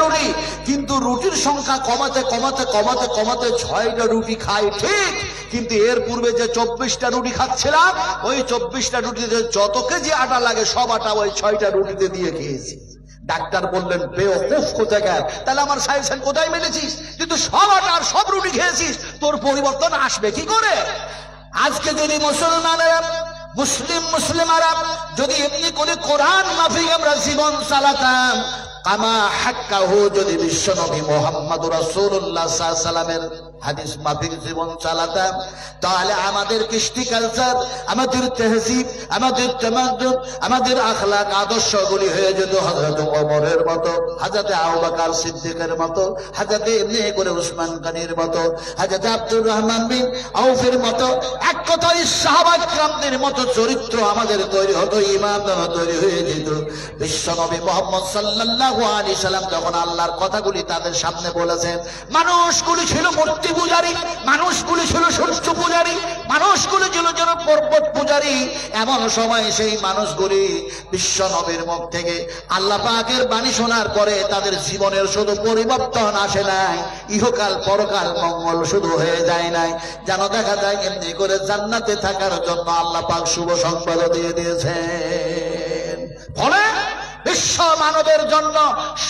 রুটি, কিন্তু রুটির সংখ্যা কমাতে কমাতে কমাতে কমাতে 6টা রুটি খাই ঠিক, কিন্তু এর পূর্বে যে 24টা রুটি খাচ্ছিলাম ওই 24টা রুটিতে যত কেজি আটা লাগে সব আটা ওই 6টা রুটিতে দিয়ে খেয়েছি। ডাক্তার বললেন বেওকুফ কোথাকার, তাহলে আমার সায়েন্স কোথায় মেনেছিস? তুই তো সব আটা আর সব রুটি খেয়েছিস, তোর পরিবর্তন আসবে কি করে? আজকে যদি মুসলমানেরা মুসলিমারা যদি এমনি করে কোরআন মাফিক আমরা জীবন চালাতাম, কামা হাক্কাহু যদি বিশ্বনবী মুহাম্মদ রাসূলুল্লাহ সাল্লাল্লাহু আলাইহি সাল্লামের হাদিস মাফিক জীবন চালাতাম, তাহলে আমাদের কৃষ্টি কালচার, আমাদের তেহজিব, আমাদের তামাদ্দুন, আমাদের আখলাক আদর্শগুলি হয়ে যেত হযরত ওমরের মতো, হযরত আবু বকর সিদ্দিকের মতো, হযরত ইবনে করে উসমান গনির মতো, হযরত আব্দুর রহমান বিন আউফের মতো, এক কথায় সাহাবা কিরামদের মতো চরিত্র আমাদের তৈরি হতো, ইমানদার তৈরি হয়ে যেত। বিশ্বনবী মুহাম্মদ সাল্লাল্লাহু আলাইহি সাল্লাম যখন আল্লাহর কথাগুলি তাদের সামনে বলেছেন, মানুষগুলি ছিল মূর্তি পূজারী, মানুষগুলি ছিল সূর্য পূজারী, মানুষগুলি ছিল যেন পর্বত পূজারী। এমন সময় সেই মানুষগুলি বিশ্ব নবীর মুখ থেকে আল্লাহ পাকের বাণী শোনার পরে তাদের জীবনের শুধু পরিবর্তন আসে নাই, ইহকাল পরকাল মঙ্গল শুধু হয়ে যায় নাই, যেন দেখা যায় এমনি করে জান্নাতে থাকার জন্য আল্লাহ পাক শুভ সংবাদ দিয়ে দিয়েছেন। ফলে বিশ্ব মানবের জন্য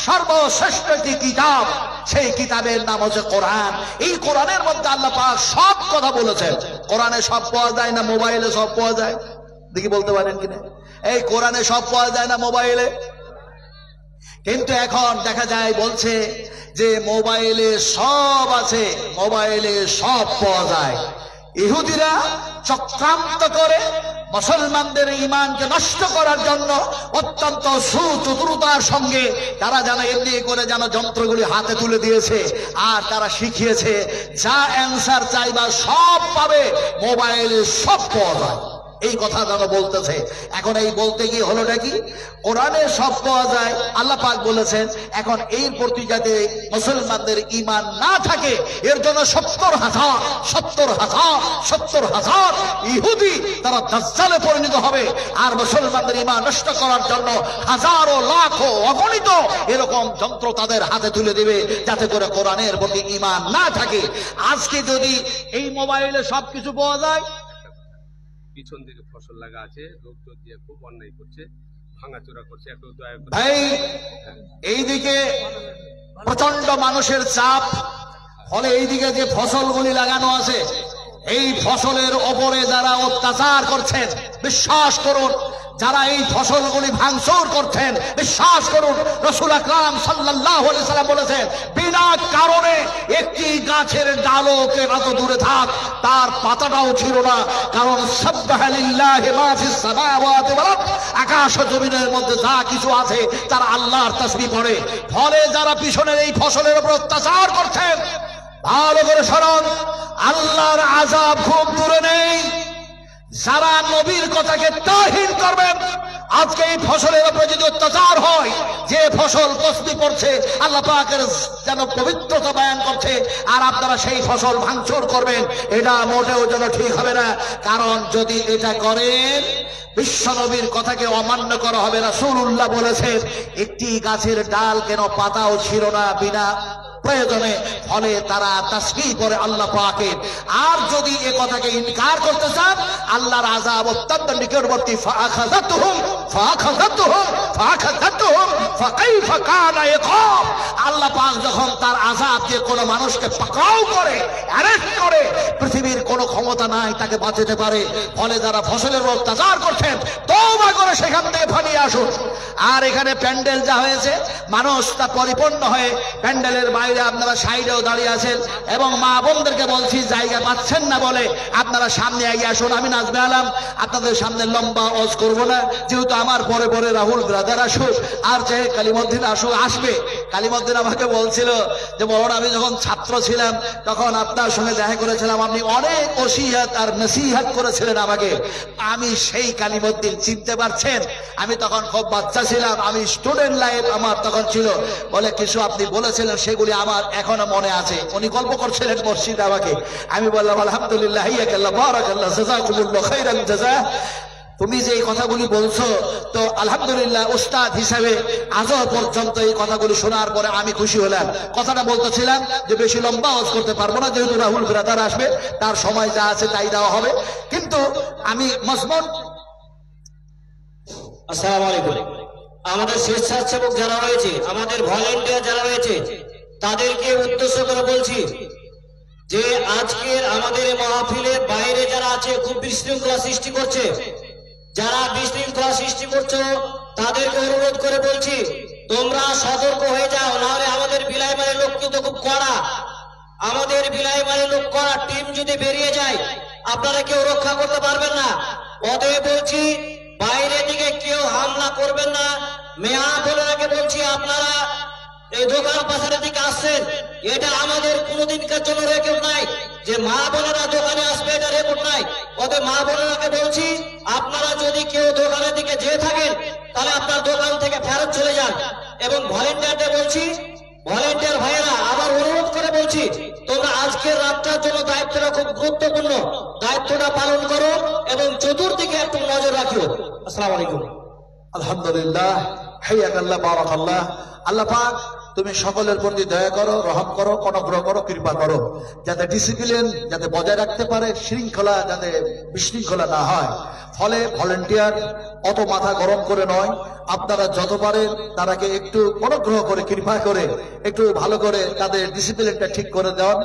সর্বশ্রেষ্ঠ একটি কিতাব, সেই কিতাবের নাম হচ্ছে কোরআন। এই কোরআনের মধ্যে আল্লাহ পাক সব কথা বলেছেন। কোরআনে সব পাওয়া যায় না মোবাইলে সব পাওয়া যায়? দেখি বলতে পারেন কিনা? এই কোরআনে সব পাওয়া যায় না মোবাইলে? কিন্তু এখন দেখা যায় বলছে যে মোবাইলে সব আছে, মোবাইলে সব পাওয়া যায়। ইহুদিরা চক্রান্ত করে মুসলমানদের ঈমানকে নষ্ট করার জন্য অত্যন্ত সুচতুরতার সঙ্গে তারা যেন এমনি করে যেন যন্ত্রগুলি হাতে তুলে দিয়েছে, আর তারা শিখিয়েছে যা অ্যান্সার চাইবা সব পাবে, মোবাইলে সব পাওয়া যায়। এই কথা যেন বলতেছে। এখন এই বলতে গিয়ে হলোটা কি? কোরআনে সব পাওয়া যায়, আল্লাহ পাক বলেছেন। এখন এর প্রতি যাতে মুসলমানদের ঈমান না থাকে এর জন্য 70,000 ইহুদি তারা দাজ্জালে পরিণত হবে, আর মুসলমানদের ঈমান নষ্ট করার জন্য হাজারো লাখো অগণিত এরকম যন্ত্র তাদের হাতে তুলে দিবে যাতে করে কোরআনের প্রতি ঈমান না থাকে। আজকে যদি এই মোবাইলে সবকিছু পাওয়া যায়, পিছন দিকে ফসল লাগা আছে, লোকজন দিয়ে খুব অন্যায় করছে, ভাঙাচোরা করছে, একটু দয়া করে ভাই এইদিকে প্রচন্ড মানুষের চাপ, ফলে এইদিকে যে ফসলগুলি লাগানো আছে এই ফসলের ওপরে যারা অত্যাচার করছেন, বিশ্বাস করুন, যারা এই ফসলগুলি ভাঙচুর করছেন, বিশ্বাস করুন, রাসূল আকরাম সাল্লাল্লাহু আলাইহি সাল্লাম বলেছেন বিনা কারণে একটি গাছের ডালও কেটে তো দূরে থাক, তার পাতাটাও ছিল না, কারণ সাব্বাহা লিল্লাহি মা ফিস সামাওয়াতি ওয়াল আরদ, আকাশ ও জমিনের মধ্যে যা কিছু আছে তারা আল্লাহর তাসবিহ পড়ে। ফলে যারা পিছনের এই ফসলের উপর অত্যাচার করছেন, ভালো করে শুনুন, আল্লাহর আযাব খুব দূরে নেই। যারা নবীর কথাকে তাহিন করবেন, আজকে এই ফসলের উপরে যদি অত্যাচার হয়, যে ফসল তসবিহ পড়ছে, আল্লাহ পাকের যেন পবিত্রতা বয়ান করছে, আর আপনারা সেই ফসল ভাঙচুর করবেন, এটা মোটেও যেন ঠিক হবে না। কারণ যদি এটা করেন বিশ্ব নবীর কথাকে অমান্য করা হবে। রাসূলুল্লাহ বলেছেন একটি গাছের ডাল কেন পাতাও ছিল না বিনা প্রয়োজনে, ফলে তারা তাসবিহ করে আল্লাহ পাকের। আর যদি এ কথাকে ইনকার করতে চান, আল্লাহর আযাব অত্যন্ত নিকটবর্তী। ফাআখাযাতুহুম ফাকাইফা কানা ইকাব। আল্লাহ পাক যখন তার আযাব দিয়ে কোনো মানুষকে পাকড়াও করে, অ্যারেস্ট করে, পৃথিবীর কোনো ক্ষমতা নাই তাকে বাঁচাতে পারে। ফলে যারা ফসলের অত্যাচার করছেন, তওবা করে সেখান থেকে পালিয়ে আসুন। আর এখানে প্যান্ডেল যা হয়েছে, মানুষ তা পরিপূর্ণ হয়ে প্যান্ডেলের বাইরে আপনারা সাইডেও দাঁড়িয়ে আছেন, এবং মা বোনদেরকে বলছি জায়গা পাচ্ছেন না বলে আপনারা সামনে এগিয়ে আসুন। আমি নাজমে আলম আপনাদের সামনে লম্বা ওয়াজ করব না, যেহেতু আমার পরে পরে রাহুল ব্রাদার আসুক, আর যে কালিমউদ্দিন আসবে। কালিমউদ্দিন আমাকে বলছিল যে বড়, আমি যখন ছাত্র ছিলাম তখন আপনার সঙ্গে দেখা করেছিলাম, আপনি অনেক ওসিয়ত আর নসিহত করেছিলেন আমাকে। আমি সেই কালিমউদ্দিন চিনতে পারছেন? আমি তখন খুব বাচ্চা ছিলাম, আমি স্টুডেন্ট লাইফ আমার তখন ছিল। বলে কিছু আপনি বলেছিলেন সেগুলি আমার এখনো মনে আছে। উনি গল্প করছিলেন মসজিদে আমাকে। আমি বললাম আলহামদুলিল্লাহ, হাইয়াকাল্লাহ, বারাকাল্লাহ, জাযাকুমুল্লাহ খাইরাল জাযা। তুমি যে এই কথাগুলি বলছো, তো আলহামদুলিল্লাহ উস্তাদ হিসাবে আজও পর্যন্ত এই কথাগুলি শোনার পরে আমি খুশি হলাম। কথাটা বলতেছিলাম যে বেশি লম্বা ওয়াজ করতে পারবো না, যেহেতু রাহুল ব্রাদার আসবে, তার সময় যা আছে তাই দেওয়া হবে। কিন্তু আমি মজমুন, আসসালামু আলাইকুম। আমাদের স্বেচ্ছাসেবক যারা রয়েছে, আমাদের ভলেন্টিয়ার যারা রয়েছে, তাদেরকে উদ্দেশ্য করে বলছি যে আজকের আমাদের এই মাহফিলের বাইরে যারা আছে খুব বিশৃঙ্খলা সৃষ্টি করছে, যারা বিশৃঙ্খলা সৃষ্টি করছো তাদেরকে অনুরোধ করে বলছি তোমরা সতর্ক হয়ে যাও, নাহলে আমাদের বিলাইমারের লোক কিন্তু খুব কড়া, আমাদের বিলাইমারের লোক কড়া। টিম যদি বেরিয়ে যায় আপনারা কেউ রক্ষা করতে পারবেন না। অতএব বলছি বাইরে থেকে কেউ হামলা করবেন না। মেয়া বোনেরাকে বলছি আপনারা এই দোকান পাশারের দিকে আসছেন, এটা আমাদের কোনোদিনকার জন্য রেকর্ড নাই যে মা বোনেরা দোকানে আসবে, এটা রেকর্ড নাই। অতএব মা বোনেরাকে বলছি আপনারা যদি কেউ দোকানের দিকে যেয়ে থাকেন তাহলে আপনার দোকান থেকে ফেরত চলে যান। এবং ভলেন্টিয়ারদের বলছি, ভলেন্টিয়ার ভাইয়েরা আবার অনুরোধ করে বলছি তোমরা আজকের রাতটার জন্য দায়িত্বটা খুব গুরুত্বপূর্ণ, দায়িত্বটা পালন করো এবং চতুর্দিকে একটু নজর রাখিও। আসসালামু আলাইকুম। আলহামদুলিল্লাহ, হাইয়াকাল্লাহ, বারাকাল্লাহ। আল্লাহ পাক তুমি সকলের প্রতি দয়া করো, রহম করো, অনুগ্রহ করো, কৃপা করো, যাতে ডিসিপ্লিন যাতে বজায় রাখতে পারে, শৃঙ্খলা যাতে বিশৃঙ্খলা না হয়। ফলে ভলেন্টিয়ার অত মাথা গরম করে নয়, আপনারা যত পারেন তারাকে একটু অনুগ্রহ করে, কৃপা করে একটু ভালো করে তাদের ডিসিপ্লিনটা ঠিক করে দেন।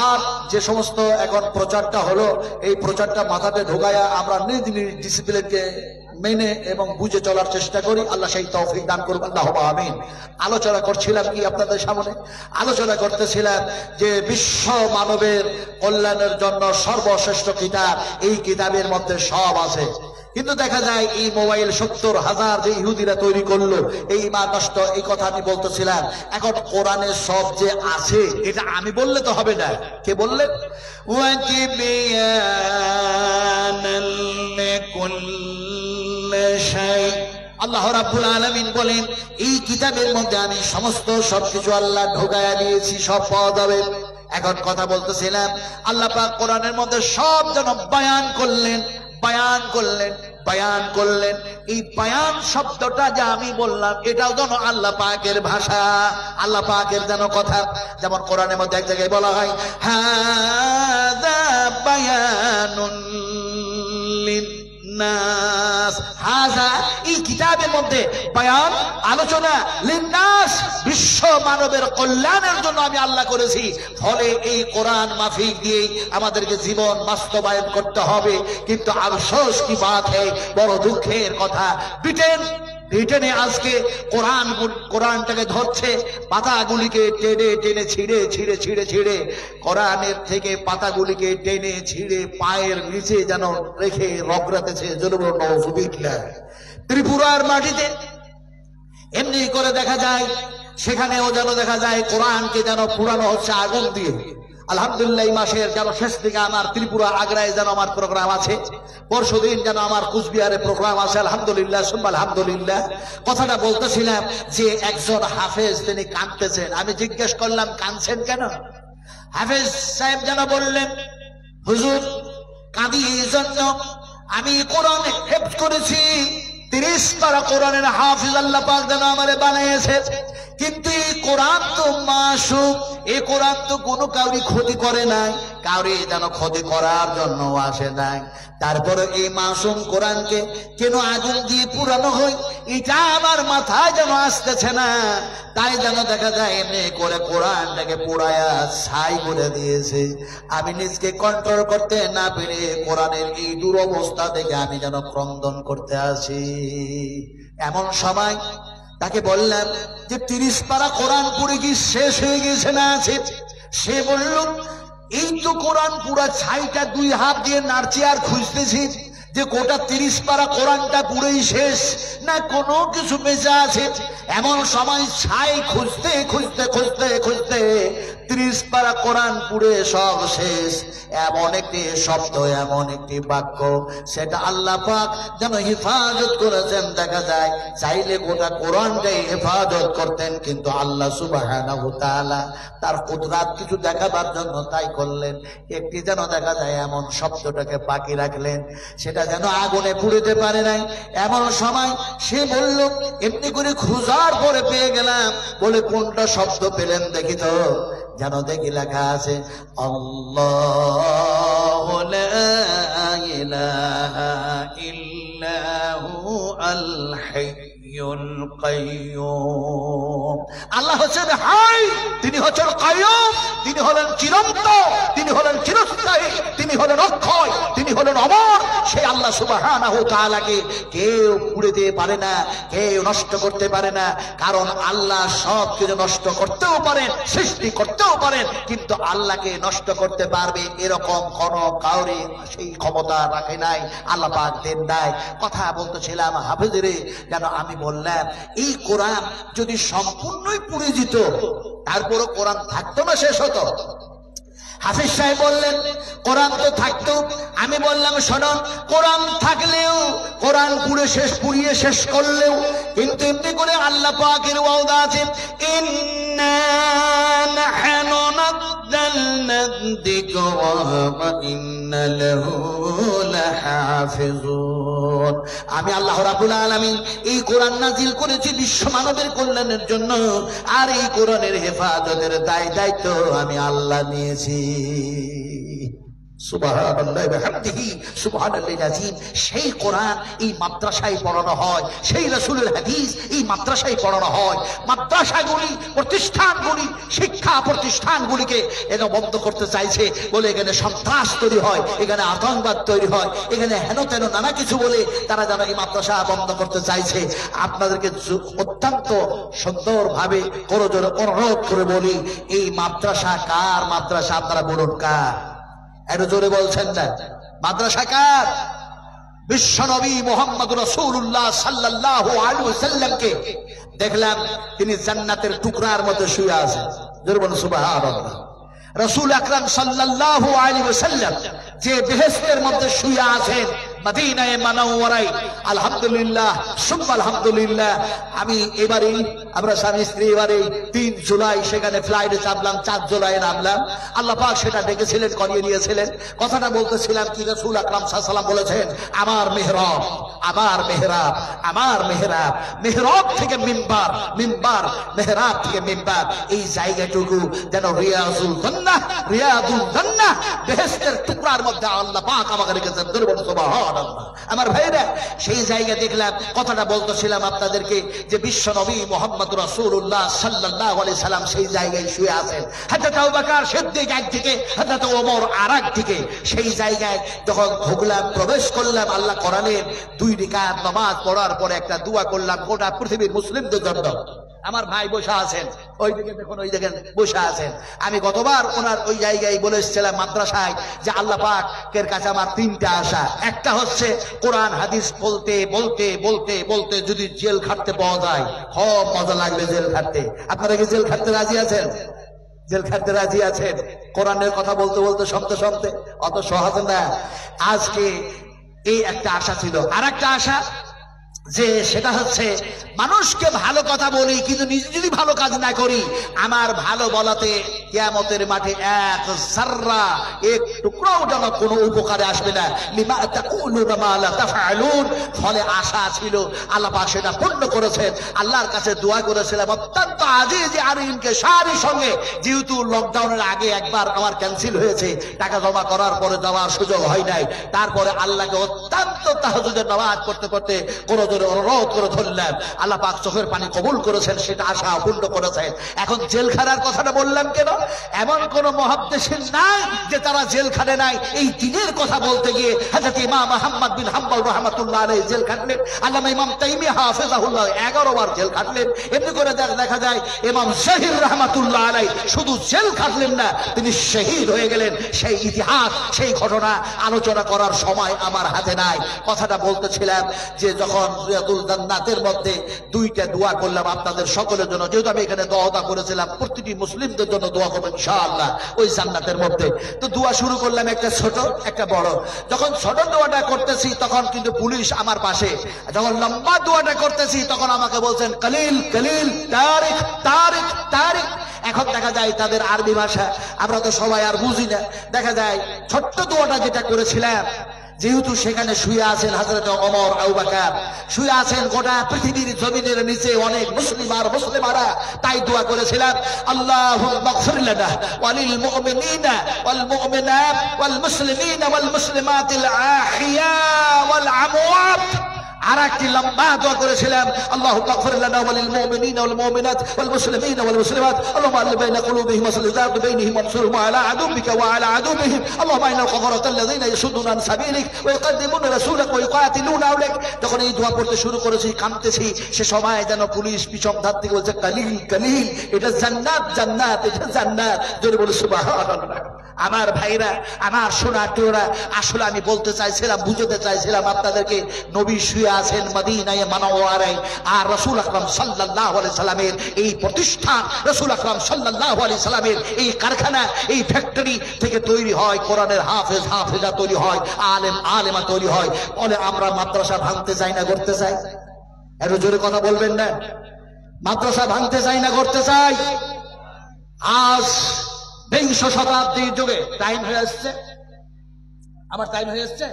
আর যে সমস্ত এখন প্রচারটা হলো, এই প্রচারটা মাথাতে ঢোকায়া আমরা নিজ নিজ ডিসিপ্লিনকে মেনে এবং বুঝে চলার চেষ্টা করি। আল্লাহ সেই তৌফিক দান করুন, আল্লাহুম্মা আমিন। আলোচনা করছিলাম কি আপনাদের সামনে? আলোচনা করতেছিলাম যে বিশ্ব মানবের কল্যাণের জন্য সর্বশ্রেষ্ঠ কিতাব, এই কিতাবের মধ্যে সব আছে। কিন্তু দেখা যায় এই মোবাইল 70,000 যে ইহুদিরা তৈরি করলো, এই ইমান নষ্ট, এই কথা আমি বলতেছিলাম। এখন কোরআনে সব যে আছে এটা আমি বললে তো হবে না, কে বললেন? আল্লাহ রাব্বুল আলামিন বলেন এই কিতাবের মধ্যে আমি সমস্ত সবকিছু আল্লাহ ঢোকায়া দিয়েছি, সব পাওয়া যাবে। এখন কথা বলতেছিলাম আল্লাহ পাক কোরআনের মধ্যে সব যেন বয়ান করলেন, বয়ান করলেন, বয়ান করলেন। এই বয়ান শব্দটা যা আমি বললাম এটাও যেন আল্লাহ পাকের ভাষা, আল্লাহ পাকের যেন কথা। যেমন কোরআনের মধ্যে এক জায়গায় বলা হয় হাযা বায়ানুন লিন্নাস, হাযা এই কিতাবের মধ্যে বয়ান, আলোচনা, লিন্নাস বিশ্ব মানবের কল্যাণের জন্য আমি আল্লাহ করেছি। ফলে এই কোরআন মাফিক দিয়ে আমাদেরকে জীবন বাস্তবায়ন করতে হবে। কিন্তু আফসোস কি বাত है, বড় দুঃখের কথা, ব্রিটেনে আজকে কোরআনটাকে ধরছে, পাতাগুলিকে টেনে টেনে ছিঁড়ে ছিঁড়ে ছিঁড়ে ছিঁড়ে, কোরআনের থেকে পাতাগুলিকে টেনে ছিঁড়ে পায়ের নিচে যেন রেখে রগড়াতেছে। ত্রিপুরার মাটিতে এমনি করে দেখা যায়, সেখানেও যেন দেখা যায় কোরআনকে যেন পুরানো হচ্ছে আগুন দিয়ে। আলহামদুলিল্লাহ এই মাসের যেন শেষ দিকে আমার ত্রিপুরা আগ্রায় যেন আমার প্রোগ্রাম আছে, পরশুদিন যেন আমার কুচবিহারে প্রোগ্রাম আছে। আলহামদুলিল্লাহ সুম্মা আলহামদুলিল্লাহ। কথাটা বলতেছিলাম যে একজন হাফেজ তিনি কাঁদতেছেন। আমি জিজ্ঞেস করলাম কাঁদছেন কেন? হাফেজ সাহেব যেন বললেন হুজুর কাঁদি এই জন্য আমি কোরআন হেফজ করেছি, 30 পারা কোরআনের হাফিজ আল্লাহ পাক যেন আমারে বানাইয়েছে। কিন্তু এই কোরআন তো মাসুম, এই কোরআন তো কোনো কাউরি ক্ষতি করে নাই, কাউরি যেন ক্ষতি করার জন্য আসে নাই। তারপরে এই মাসুম কোরআনকে কেন আগুন দিয়ে পুরানো হয় এটা আমার মাথায় যেন আসতেছে না। তাই যেন দেখা যায় এমনি করে কোরআনটাকে পুরায়া ছাই করে দিয়েছে। আমি নিজকে কন্ট্রোল করতে না পেরে কোরআনের এই দুরবস্থা থেকে আমি যেন ক্রন্দন করতে আসি। এমন সময় তাকে বললাম যে 30 পারা কোরআন পড়ে কি শেষ হয়ে গেছে না আছে? সে বলল এই তো কোরআন পুরা ছাইটা 2 হাত দিয়ে নাড়ছি আর খুঁজতেছি যে গোটা 30 পারা কোরআনটা পুরোই শেষ না কোনো কিছু বেঁচে আছে। এমন সময় ছাই খুঁজতে খুঁজতে খুঁজতে খুঁজতে 30 পারা কোরআন পুড়ে সব শেষ। এমন একটি শব্দ, এমন একটি বাক্য, সেটা আল্লাহ পাক যেন হেফাজত করেছেন। দেখা যায় চাইলে গোটা কোরআনটাই হেফাজত করতেন, কিন্তু আল্লাহ সুবহানাহু তাআলা তার কুদরত কিছু দেখাবার জন্য তাই করলেন। একটি যেন দেখা যায় এমন শব্দটাকে বাকি রাখলেন, সেটা যেন আগুনে পুড়িতে পারে নাই। এমন সময় সে বলল, এমনি করে খোঁজার পরে পেয়ে গেলাম। বলে কোনটা শব্দ পেলেন দেখি তো। যেন দেখি লেখা আছে, আল্লাহু লা ইলাহা ইল্লাহু আল হাইয়ুল কাইয়্যুম। আল্লাহ হচ্ছেন হাই, তিনি হচ্ছেন কাইয়্যুম, তিনি হলেন চিরন্ত, তিনি হলেন চিরস্থায়ী, তিনি হলেন অক্ষয়, তিনি হলেন অমর। সেই আল্লাহ সুবহানাহু তাআলাকে কেউ পুড়ে দিতে পারে না, কেউ নষ্ট করতে পারে না। কারণ আল্লাহ সব কিছু নষ্ট করতেও পারেন, সৃষ্টি করতেও পারেন, কিন্তু আল্লাহকে নষ্ট করতে পারবে এরকম কোন কাউরে সেই ক্ষমতা রাখে নাই, আল্লাহ পাক দেন নাই। কথা বলতেছিলাম হাফেজরে, যেন আমি বললাম এই কোরআন যদি সম্পূর্ণই পুড়ে যেত, তারপরও কোরআন থাকতো না, শেষ হতো। হাফিজ সাহেব বললেন কোরআন তো থাকতো। আমি বললাম শোনো, কোরআন থাকলেও, কোরআন পুড়িয়ে শেষ করলেও, কিন্তু এমনি করে আল্লাহ পাকের ওয়াদা আছে, ইন্না নাহনু নাযালনা যিকরা ওয়া ইন্না লাহু লাহাফিজুন। আমি আল্লাহ রাব্বুল আলামিন এই কোরআন নাজিল করেছি বিশ্ব মানবের কল্যাণের জন্য, আর এই কোরআনের হেফাজতের দায়িত্ব আমি আল্লাহ নিয়েছি। সুবহানাল্লাহি ওয়া বিহামদিহি সুবহানাল্লাহিল আযীম। সেই কোরআন এই মাদ্রাসায় পড়ানো হয়, সেই রাসূলের হাদিস এই মাদ্রাসায় পড়ানো হয়। মাদ্রাসাগুলি, প্রতিষ্ঠানগুলি, শিক্ষা প্রতিষ্ঠানগুলিকে এরা বন্ধ করতে চাইছে বলে এখানে সন্ত্রাস তৈরি হয়, এখানে আতঙ্কবাদ তৈরি হয়, এখানে হেন তেন নানা কিছু বলে তারা যেন এই মাদ্রাসা বন্ধ করতে চাইছে। আপনাদেরকে অত্যন্ত সুন্দরভাবে করজোড়ে অনুরোধ করে বলি, এই মাদ্রাসা কার মাদ্রাসা? আপনারা বলুন কার? এত জোরে বলছেন না। মাদ্রাসা কার? বিশ্বনবী মুহাম্মদ রাসূলুল্লাহ সাল্লাল্লাহু আলাইহি ওয়াসাল্লামকে দেখলাম তিনি জান্নাতের টুকরার মধ্যে শুয়ে আছেন। জোরে বলুন সুবহানাল্লাহ। রাসূল আকরাম সাল্লাল্লাহু আলাইহি ওয়াসাল্লাম যে বেহেশতের মধ্যে শুয়ে আছেন মদিনায়ে মুনাওয়ারায়, আলহামদুলিল্লাহ সুবহান আলহামদুলিল্লাহ। আমি আমরা স্বামী স্ত্রী এবারে 3 জুলাই সেখানে ফ্লাইটে চাপলাম, 4 জুলাই নামলাম। আল্লাহ পাক সেটা ডেকেছিলেন, করিয়ে নিয়েছিলেন। কথাটা বলতেছিলাম কি, রাসূল আকরাম সাল্লাল্লাহু আলাইহি ওয়াসাল্লাম বলেছেন, আমার মেহরাব, আমার মেহরাব, আমার মেহরাব, মেহরাব থেকে মিম্বার, মিম্বার মেহরাব থেকে মিম্বার, এই জায়গাটুকু যেন রিয়াজুল জান্নাহ, রিয়াদুল জান্নাহ, বেহেশতের টুকরার মধ্যে আল্লাহ পাক আমাকে রেখেছেন। সুবহানাল্লাহ। আমার ভাইরা, সেই জায়গা দেখলাম। কথাটা বলতেছিলাম আপনাদেরকে যে বিশ্ব নবী মুহাম্মদ রাসূলুল্লাহ সাল্লাল্লাহু আলাইহি সাল্লাম সেই জায়গায় শুয়ে আছেন। হযরত আবু বকর সিদ্দিক একদিকে, হযরত ওমর আরেকদিকে। সেই জায়গায় যখন ঢুকলাম, প্রবেশ করলাম, আল্লাহ কোরআনের 2 রাকাত নামাজ পড়ার পরে একটা দোয়া করলাম গোটা পৃথিবীর মুসলিমদের জন্য। আমার ভাই বসে আছেন, ওই দিকে দেখুন, ওই দিকে বসে আছেন। আমি গতবার ওনার ওই জায়গায় বলে এসেছিলাম মাদ্রাসায় যে আল্লাহ পাকের কাছে আমার 3টা আশা। একটা হচ্ছে কোরআন হাদিস বলতে বলতে বলতে বলতে যদি জেল খাটতে পাওয়া যায়, খুব মজা লাগবে জেল খাটতে। আপনারা কি জেল খাটতে রাজি আছেন? জেল খাটতে রাজি আছেন? কোরআনের কথা বলতে বলতে শুনতে শুনতে অত সহজ না। আজকে এই একটা আশা ছিল। আর একটা আশা যে সেটা হচ্ছে মানুষকে ভালো কথা বলি, কিন্তু নিজে যদি ভালো কাজ না করি, আমার ভালো বলাতে কিয়ামতের মাঠে এক যাররা, এক টুকরাও যেন কোনো উপকারে আসবে না। লিমা তাকুলুনা মা লা তাফআলুন। ফলে আশা ছিল, আল্লাহ পাক সেটা পূর্ণ করেছেন। আল্লাহর কাছে দোয়া করেছিলাম অত্যন্ত আজিজে আরিনকে সারির সঙ্গে, যেহেতু লকডাউনের আগে একবার আমার ক্যান্সেল হয়েছে, টাকা জমা করার পরে যাওয়ার সুযোগ হয় নাই। তারপরে আল্লাহকে অত্যন্ত তাহাজ্জুদের নামাজ পড়তে পড়তে কোনো অনুরোধ করে ধরলাম, আল্লাহ পাক চোখের পানি কবুল করেছেন, সেটা আশা পূর্ণ করেছেন। এখন জেলখানার কথাটা বললাম কেন? এমন কোন মুহাদ্দিসিন নাই যে তারা জেলখানে নাই। এই দিনের কথা বলতে গিয়ে হযরত ইমাম আহমদ বিন হাম্বল রাহমাতুল্লাহ আলাইহি জেল খাটলেন, আল্লামা ইমাম তাইমিয়া হাফিজাহুল্লাহ 11 বার জেল খাটলেন। এমনি করে দেখা যায় ইমাম শহীদ রাহমাতুল্লাহ আলাইহি শুধু জেল খাটলেন না, তিনি শহীদ হয়ে গেলেন। সেই ইতিহাস, সেই ঘটনা আলোচনা করার সময় আমার হাতে নাই। কথাটা বলতেছিলাম যে যখন রিয়াদুল জান্নাতের মধ্যে 2টা দোয়া করলাম আপনাদের সকলের জন্য, যেহেতু আমি এখানে দোয়া করেছিলাম প্রতিটি মুসলিমদের জন্য দোয়া দোয়া করবো ইনশাআল্লাহ ওই জান্নাতের মধ্যে। তো দোয়া শুরু করলাম, একটা ছোট একটা বড়। যখন ছোট দোয়াটা করতেছি তখন কিন্তু পুলিশ আমার পাশে, যখন লম্বা দোয়াটা করতেছি তখন আমাকে বলছেন কলিল কলিল, তারিক তারিক তারিক। এখন দেখা যায় তাদের আরবি ভাষা আমরা তো সবাই আর বুঝি না, দেখা যায় ছোট্ট দোয়াটা যেটা করেছিলাম, যেহেতু সেখানে শুয়ে আছেন হযরত ওমর, আবু বকর শুয়ে আছেন, গোটা পৃথিবীর জমিনের নিচে অনেক মুসলিম আর মুসলিমারা, তাই দোয়া করেছিলাম আল্লাহুম্মা গফির লানা ওয়া লিল মুমিনিনা ওয়াল মুমিনাত ওয়াল মুসলিমিনা ওয়াল মুসলিমাতিল আহইয়া ওয়াল আমওয়াত। আর একটি লম্বা দোয়া করেছিলাম আল্লাহুম্মা গফির লানা ওয়া লিল মুমিনিনা ওয়াল মুমিনাত ওয়াল মুসলিমিনা ওয়াল মুসলিমাত আল্লাহুম্মা আল্লিফ বাইনা কুলুবিহিম ওয়া সাল্লিল যাত বাইনহিম ওয়ানসুরহুম আলা আদুবিকা ওয়া আলা আদুবিহিম আল্লাহুম্মা ইন্নাল কাফারাতাল্লাযীনা ইয়াসুদ্দুনা আন সাবিলিক ওয়া ইয়াকদ্দিমুনা রাসূলাক ওয়া ইউকাতিলুনা আওলাক। যখন এই দোয়া পড়তে শুরু করেছি, কাঁদতেছি, সে সময় যেন পুলিশ পিছন ধার থেকে বলছে কলিল কলিল, এটা জান্নাত জান্নাত, এটা জান্নাত। জোরে বলে সুবহানাল্লাহ। আমার ভাইরা, আমার সোনার টোরা, আসলে আমি বলতে চাইছিলাম, বুঝাতে চাইছিলাম আপনাদেরকে, নবী শুয়ে আছেন মদিনায়ে মুনাওয়ারায়, আর রাসূল আকরাম সাল্লাল্লাহু আলাইহি সাল্লামের এই প্রতিষ্ঠান, রাসূল আকরাম সাল্লাল্লাহু আলাইহি সাল্লামের এই কারখানা, এই ফ্যাক্টরি থেকে তৈরি হয় কোরআনের হাফেজ হাফেজা তৈরি হয়, আলেম আলেমা তৈরি হয়। বলে আমরা মাদ্রাসা ভাঙতে চাই না করতে চাই? এত জোরে কথা বলবেন না। মাদ্রাসা ভাঙতে চাই না করতে চাই? আজ বিংশ শতাব্দীর যুগে টাইম হয়ে আসছে, আমার টাইম হয়ে আসছে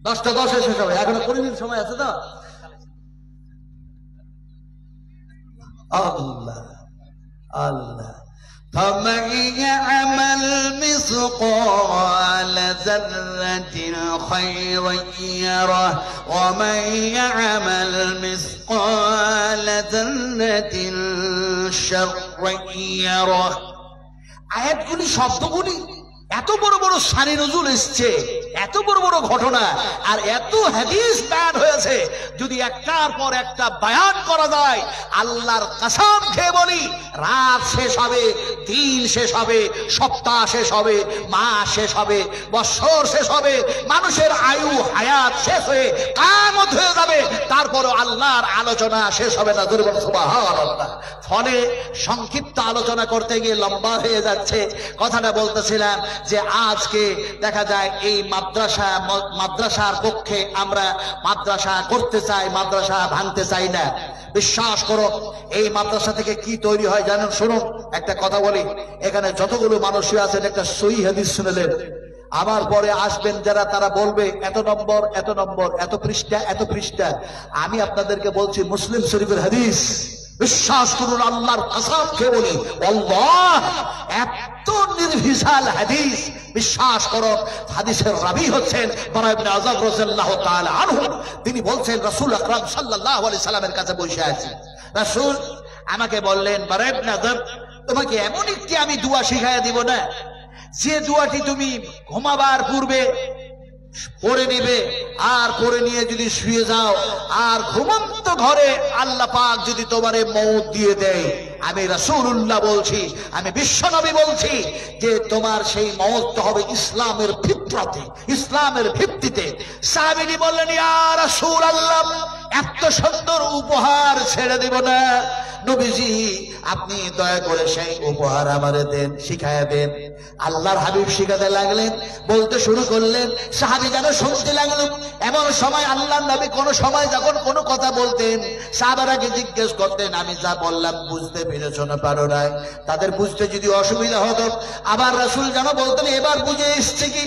10:10 শেষ হবে, এখনো 20 মিনিট সময় আছে তো। আল্লাহ আল্লাহ। فمن يعمل مثقال ذرة خيرا يره ومن يعمل مثقال ذرة شرا يره। আয়াতগুলি, শব্দগুলি এত বড় বড় শানে নজুল এসছে, এত বড় বড় ঘটনা, আর এত হাদিস বয়ান হয়েছে, যদি একটার পর একটা বয়ান করা যায়, আল্লাহর কসম খেয়ে বলি, রাত শেষ হবে, দিন শেষ হবে, সপ্তাহ শেষ হবে, মাস শেষ হবে, বছর শেষ হবে, মানুষের আয়ু হায়াত শেষ হয়ে কিয়ামত হয়ে যাবে, তারপরও আল্লাহর আলোচনা শেষ হবে না। দুর্বল সুবহানাল্লাহ। ফলে সংক্ষিপ্ত আলোচনা করতে গিয়ে লম্বা হয়ে যাচ্ছে। কথাটা বলতেছিলাম যে আজকে দেখা যায় এই মাদ্রাসার পক্ষে আমরা মাদ্রাসা করতে চাই, মাদ্রাসা ভাঙতে চাই না। বিশ্বাস করো, এই মাদ্রাসা থেকে কি তৈরি হয় জানেন? শুনুন, একটা কথা বলি, এখানে যতগুলো মানুষ আছেন একটা সহিহ হাদিস শুনলেন, আমার পরে আসবেন যারা, তারা বলবে এত নম্বর এত নম্বর, এত পৃষ্ঠা এত পৃষ্ঠা। আমি আপনাদেরকে বলছি মুসলিম শরীফের হাদিস, বিশ্বাস করুন, আল্লাহর কসম খেয়ে বলি, আল্লাহ এত নির্ভেজাল হাদিস। বিশ্বাস করুন, হাদিসের রাবী হচ্ছেন বারা ইবনে আযাব রাদিয়াল্লাহু তাআলা আনহু। তিনি বলছেন রাসূল আকরাম সাল্লাল্লাহু আলাইহি সাল্লামের কাছে বসে আছি, রাসূল আমাকে বললেন, বারা ইবনে আযাব, তোমাকে এমন একটি আমি দোয়া শিখাইয়া দিব না, যে দোয়াটি তুমি ঘুমাবার পূর্বে পড়ে নিবে, আর পড়ে নিয়ে যদি শুয়ে যাও, আর ঘুমন্ত ঘরে আল্লাহ পাক যদি তোমারে মওত দিয়ে দেয়, আমি রাসূলুল্লাহ বলছি, আমি বিশ্বনবী বলছি যে তোমার সেই মওত হবে ইসলামের ফিতরাতে, ইসলামের ভিত্তিতে। সাহাবী বললেন, ইয়া রাসূলুল্লাহ, এত সুন্দর উপহার ছেড়ে দেব না, নবীজি আপনি দয়া করে সেই উপহার আমারে দেন, শিখায়া দেন। আল্লাহর হাবিব শিখাতে লাগলেন, বলতে শুরু করলেন, সাহাবী যেন শুনতে লাগলেন। এমন সময় আল্লাহর নবী কোন সময় যখন কোনো কথা বলতেন, সাহাবারাকে জিজ্ঞেস করতেন, আমি যা বললাম বুঝতে পেরেছ না পারো নাই? তাদের বুঝতে যদি অসুবিধা হতো, আবার রাসূল যেন বলতেন, এবার বুঝে এসছে কি?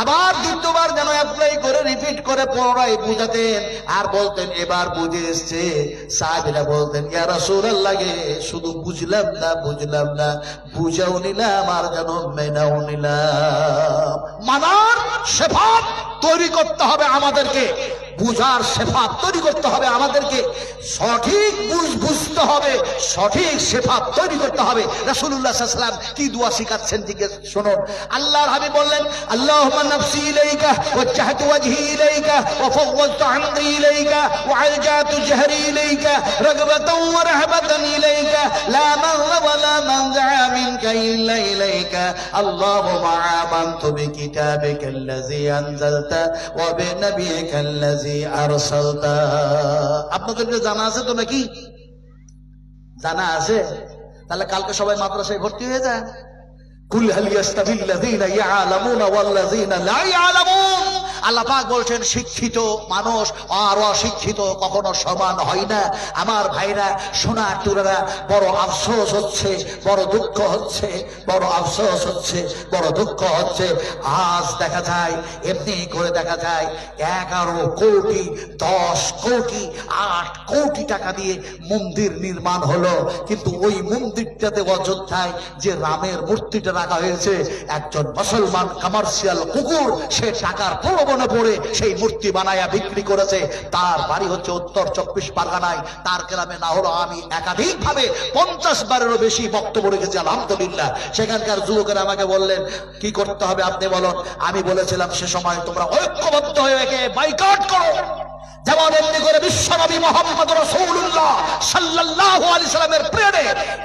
আবার দ্বিতীয়বার যেন অ্যাপ্লাই করে রিপিট করে পুনরায় বুঝাতেন, আর বলতেন এবার বুঝে এসছে। সাহাবীরা বলতেন, ইয়া রাসূলুল্লাহ, শুধু বুঝলাম না বুঝলাম না, বুঝাও নিলাম আর যেন মেনাও নিলাম। মানার সেফাত তৈরি করতে হবে আমাদেরকে, বুঝার সেফাত তৈরি করতে হবে আমাদেরকে, সঠিক বুঝতে হবে, সঠিক সেফাত তৈরি করতে হবে। রাসূলুল্লাহ সাল্লাল্লাহু আলাইহি ওয়াসাল্লাম কি দোয়া শিখাচ্ছেন দিকে শুনুন। আল্লাহর হাবিব বললেন, আল্লাহুম্মা নাফসি ইলাইকা ওয়াজহাতু ওয়াজহি ইলাইকা ওয়া ফাওয়াদতু আমরি ইলাইকা ওয়া আলজাতু জাহরি ইলাইকা রাগবাতান ওয়া রাহবাতান ইলাইকা লা মাররা ওয়া লা মানজা মিনকা ইল্লা ইলাইকা আল্লাহুম্মা আমানতু বিকিতাবিকাল্লাযী আনজালতা ওয়া বিনাবিয়িকাল্লাযী আরসালতা। আপনাদের জানা আছে তো নাকি? জানা আছে? তাহলে কালকে সবাই মাদ্রাসায় ভর্তি হয়ে যায়। কুল হাল ইয়াস্তাবিল্লাযীনা ইয়ালামুনা ওয়াল্লাযীনা লা ইয়ালামুন। আল্লাহ পাক বলছেন শিক্ষিত মানুষ আর অশিক্ষিত কখনো সমান হয় না। আমার ভাইরা সোনার টুকরা, বড় আফসোস হচ্ছে, বড় দুঃখ হচ্ছে, বড় আফসোস হচ্ছে, বড় দুঃখ হচ্ছে। আজ দেখা যায়, এমনি করে দেখা যায় 11 কোটি 10 কোটি 8 কোটি টাকা দিয়ে মন্দির নির্মাণ হলো, কিন্তু ওই মন্দিরটাতে অযোধ্যায় যে রামের মূর্তিটা রাখা হয়েছে, একজন মুসলমান কমার্শিয়াল কুকুর সে টাকার প্রলোভনে পড়ে সেই মূর্তি বানায়া বিক্রি করেছে। তার বাড়ি হচ্ছে উত্তর 24 পরগনায়। তার গ্রামে না হলো আমি একাধিকভাবে 50 বারেরও বেশি বক্তব্য রেখেছি, আলহামদুলিল্লাহ। সেখানকার যুবকেরা আমাকে বললেন কি করতে হবে আপনি বলুন। আমি বলেছিলাম সে সময় তোমরা ঐক্যবদ্ধ হয়ে একে বাইকট করো, যেমন এমনি করে বিশ্বনবী মুহাম্মদ রাসূলুল্লাহ সাল্লাল্লাহু আলাইহি সাল্লামের প্রেমে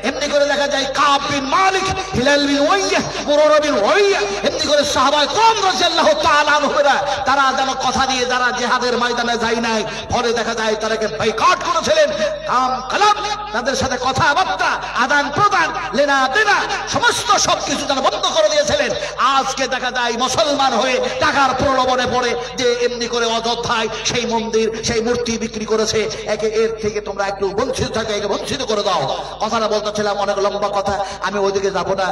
এমনি করে দেখা যায় কাব বিন মালিক, হিলাল বিন উমাইয়া, মুরারা বিন উমাইয়া, এমনি করে সাহাবায়ে কেরাম রাদিয়াল্লাহু তাআলা আনহুরা তারা যেন কথা দিয়ে যারা জিহাদের ময়দানে যায় নাই, ফলে দেখা যায় তারাকে বাইকট করেছিলেন। কাম কালাম তাদের সাথে কথাবার্তা, আদান প্রদান, লেনা দেনা সমস্ত সবকিছু তারা বন্ধ করে দিয়েছিলেন। আজকে দেখা যায় মুসলমান হয়ে টাকার প্রলোভনে পড়ে যে এমনি করে অযোধ্যায় সেই মন্দির সেই মূর্তি বিক্রি করেছে। একে এর থেকে তোমরা একটু বঞ্চিত থাকে, একে বঞ্চিত করে দাও। কথাটা বলতেছিলাম, অনেক লম্বা কথা, আমি ওইদিকে যাব না।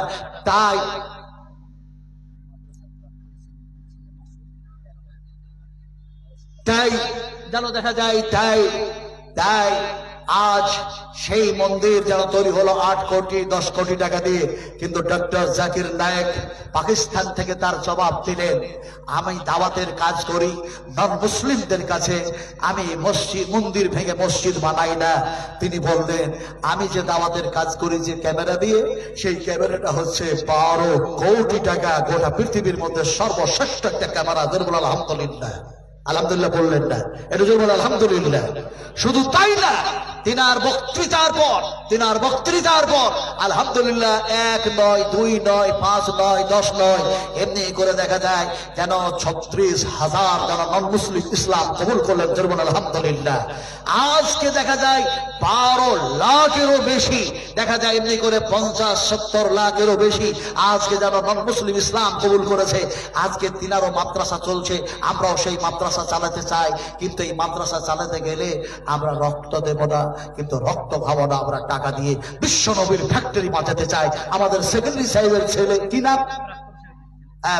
তাই যেন দেখা যায়, তাই আজ সেই মন্দির যেন তৈরি হলো 8 কোটি 10 কোটি টাকা দিয়ে। কিন্তু ডক্টর জাকির নায়েক পাকিস্তান থেকে তার জবাব দিলেন, আমি দাওয়াতের কাজ করি, নন মুসলিমদের কাছে আমি মন্দির ভেঙে মসজিদ বানাই না। তিনি বললেন আমি যে দাওয়াতের কাজ করি যে ক্যামেরা দিয়ে, সেই ক্যামেরাটা হচ্ছে 12 কোটি টাকা, গোটা পৃথিবীর মধ্যে সর্বশ্রেষ্ঠ একটা ক্যামেরা। দুর্বল আলহামদুলিল্লাহ, আলহামদুলিল্লাহ বললেন না, এটা দুর্বল আলহামদুলিল্লাহ। শুধু তাই না, তিনার বক্তৃতার পর আলহামদুলিল্লাহ 1 নয় 2 নয় 5 নয় 10 নয় এমনি করে দেখা যায় যেন 36,000 যারা নন মুসলিম ইসলাম কবুল করলেন। দুর্বল আলহামদুলিল্লাহ। আজকে দেখা যায় 12 লাখেরও বেশি, দেখা যায় এমনি করে 50-70 লাখেরও বেশি আজকে যারা নন মুসলিম ইসলাম কবুল করেছে। আজকে তিনারও মাদ্রাসা চলছে, আমরাও সেই মাদ্রাসা চালাতে চাই, কিন্তু এই মাদ্রাসা চালাতে গেলে আমরা রক্ত দেব না, কিন্তু রক্ত খাবো না, আমরা টাকা দিয়ে বিশ্ব নবীর ফ্যাক্টরি বাঁচাতে চাই। আমাদের সেক্রেটারি সাহেবের ছেলে কি নাম,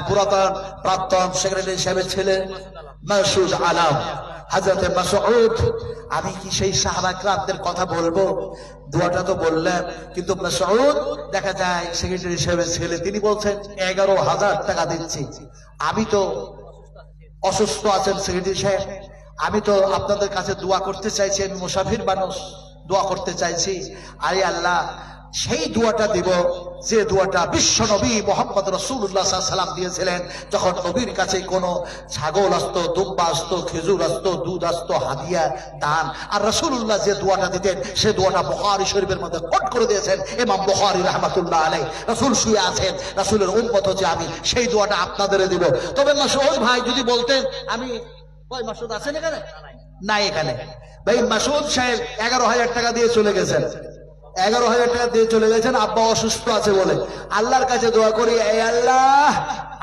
পুরাতন প্রাক্তন সেক্রেটারি সাহেবের ছেলে মাসুদ আলম, হযরতে মাসউদ। আমি কি সেই সাহাবা কিরামদের কথা বলবো? দোয়াটা তো বললাম, কিন্তু মাসউদ দেখা যায় সেক্রেটারি সাহেবের ছেলে, তিনি বলছেন 11,000 টাকা দিচ্ছি। আমি তো অসুস্থ আছেন সেক্রেটারি সাহেব, আমি তো আপনাদের কাছে দোয়া করতে চাইছি, আমি মুসাফির মানুষ, দোয়া করতে চাইছি। আরে আল্লাহ, সেই দোয়াটা দিব যে দোয়াটা বিশ্ব নবী মুহাম্মদ রাসূলুল্লাহ সাল্লাল্লাহু আলাইহি ওয়াসাল্লাম দিয়েছিলেন। যখন নবীর কাছে কোনো ছাগল আসতো, দুম্বা আসতো, খেজুর আসতো, দুধ আসতো, হাদিয়া দান, আর রাসূলুল্লাহ যে দোয়াটা দিতেন সে দোয়াটা বুখারী শরীফের মধ্যে কোট করে দিয়েছেন ইমাম বুখারী রাহমাতুল্লাহ আলাইহি। রাসূল শুয়ে আছেন, রাসূলের উম্মত হচ্ছে আমি, সেই দোয়াটা আপনাদের দিব। তবে মাসউদ ভাই যদি বলতেন, আমি কই মাসউদ আছেন এখানে? নাই এখানে। ভাই মাসউদ সাহেব 11,000 টাকা দিয়ে চলে গেছেন, 11,000 টাকা দিয়ে চলে গেছেন, আব্বা অসুস্থ আছে বলে। আল্লাহর কাছে দোয়া করি, এই আল্লাহ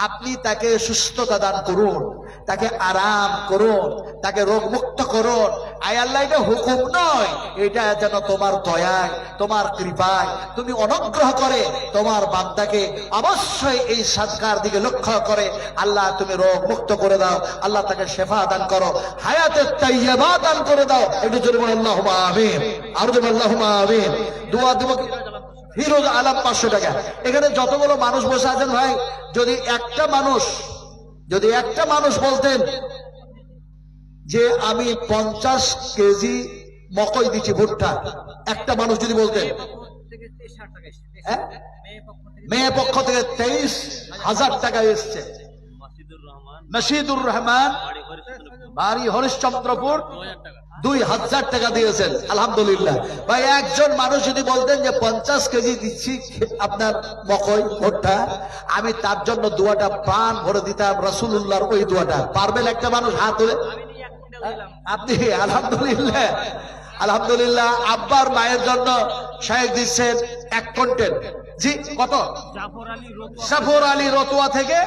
আপনি তাকে সুস্থতা দান করুন, তাকে আরাম করুন, তাকে রোগ মুক্ত করুন। আয় আল্লাহ, এটা হুকুম নয়, এটা যেন তোমার দয়ায়, তোমার কৃপায় তুমি অনুগ্রহ করে তোমার বান্দাকে অবশ্যই এই সাদকার দিকে লক্ষ্য করে আল্লাহ তুমি রোগ মুক্ত করে দাও, আল্লাহ তাকে শেফা দান করো, হায়াতের তাইয়্যিবা দান করে দাও। একটু জোরে বলুন আল্লাহুম্মা আমিন, আর জোরে আল্লাহুম্মা আমিন। দোয়া দেব ফিরোজ আলম 500 টাকা। এখানে যতগুলো মানুষ বসে আছেন ভাই, যদি একটা মানুষ বলতেন যে আমি 50 কেজি মকই দিচ্ছি, ভুট্টা, একটা মানুষ যদি বলতেন, মেয়ে পক্ষ থেকে 23,000 টাকা এসছে। মশিদুর রহমান, বাড়ি হরিশ্চন্দ্রপুর, 2,000 টাকা দিয়েছেন, আলহামদুলিল্লাহ। ভাই একজন মানুষ যদি বলতেন যে 50 কেজি দিচ্ছি আপনার মকই ভুট্টা, আমি তার জন্য দোয়াটা প্রাণ ভরে দিতাম, রাসূলুল্লাহর ওই দোয়াটা। পারবেন একটা মানুষ হাত তুলে? আপনি? আলহামদুলিল্লাহ, আলহামদুলিল্লাহ। আব্বার মায়ের জন্য শায়েখ দিচ্ছেন 1 কুইন্টাল। জি কত? জাফর আলী রতুয়া থেকে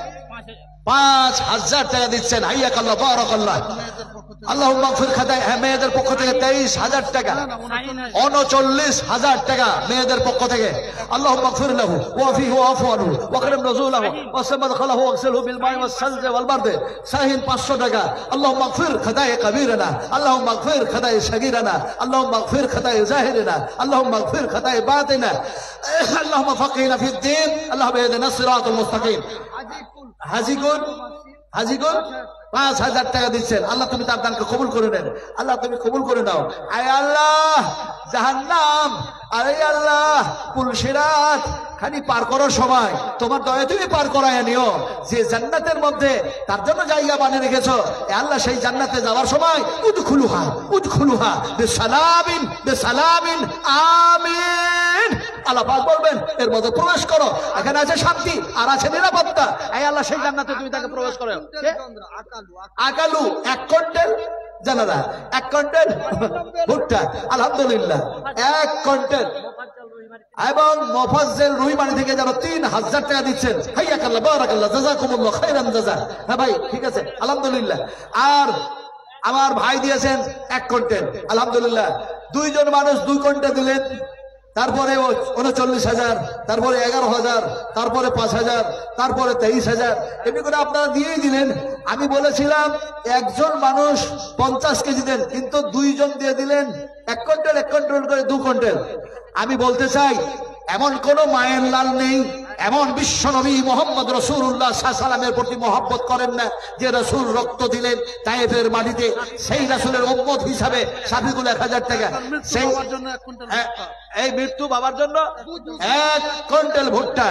5,000 টাকা দিচ্ছেন। হাইয়াকাল্লাহ বারাকাল্লাহ। আল্লাহুম্মা গফির খাতায়। হ্যাঁ, মেয়েদের পক্ষ থেকে 23,000 টাকা, 39,000 টাকা মেয়েদের পক্ষ থেকে। আল্লাহুম্মা গফির লাহু ওয়া ফিহি ওয়াফু আনহু ওয়া কারিম নুজুলাহু ওয়া সামাদ খালাহু ওয়াগসিলহু বিল মা'i ওয়াস সালজি ওয়াল বারদ। সাহিন 500 টাকা। আল্লাহুম্মা গফির খাতায় কাবীরানা, আল্লাহুম্মা গফির খাতায় সগীরানা, আল্লাহুম্মা গফির খাতায় জাহিরানা, আল্লাহুম্মা গফির খাতায় বাতিনা, আল্লাহুম্মা ফাকিহনা ফিদ দ্বীন, আল্লাহুম্মা ইহদিনাস সিরাতাল মুস্তাকিম। হাজিগুল 5,000 টাকা দিচ্ছেন। আল্লাহ তুমি তার দানকে কবুল করে নেন। আল্লাহ তুমি কবুল করে নাও। আয় আল্লাহ, জাহান্নাম, আরে আল্লাহ, পুলসিরাত খানি পার করার সময় তোমার দয়া তুমি পার করায় নিও। যে জান্নাতের মধ্যে তার জন্য জায়গা বানিয়ে রেখেছো, এ আল্লাহ সেই জান্নাতে যাওয়ার সময় উদখুলুহা বিসালামিন বিসালামিন আমিন। আল্লাহ পাক বলবেন এর মধ্যে প্রবেশ করো, এখানে আছে শান্তি আর আছে নিরাপত্তা। এই আল্লাহ সেই জান্নাতে তুমি তাকে প্রবেশ করো। আকালু 1 কুইন্টাল জানালা, 1 কুইন্টাল ভুট্টা, আলহামদুলিল্লাহ 1 কুইন্টাল। এবং মোফাজ্জল রুইমানি থেকে যারা 3,000 টাকা দিচ্ছেন। হাইয়াকাল্লাহ বারাকাল্লাহ, জাযাকুমুল্লাহ খাইরান জাযা। হ্যাঁ ভাই, ঠিক আছে, আলহামদুলিল্লাহ। আর আমার ভাই দিয়েছেন 1 কুইন্টাল, আলহামদুলিল্লাহ। 2 জন মানুষ 2 কুইন্টাল দিলেন। তারপরে 39,000, তারপরে 11,000, তারপরে 5,000, তারপরে 23,000, এমনি করে আপনারা দিয়েই দিলেন। আমি বলেছিলাম একজন মানুষ 50 কেজি দেন, কিন্তু 2 জন দিয়ে দিলেন 1 কুইন্টাল 1 কুইন্টাল করে 2 কুইন্টাল। আমি বলতে চাই এমন কোন মায়ের লাল নেই, এমন বিশ্ব নবী মোহাম্মদ রাসূলুল্লাহ সাল্লাল্লাহু আলাইহি ওয়াসাল্লামের প্রতি মহব্বত করেন না যে রাসূল রক্ত দিলেন তায়েফের মাটিতে। সেই রাসূলের উম্মত হিসাবে সাফিকুল 1,000 টাকা। সেই এই মৃত্যু বাবার জন্য 1 কুইন্টাল ভুট্টা।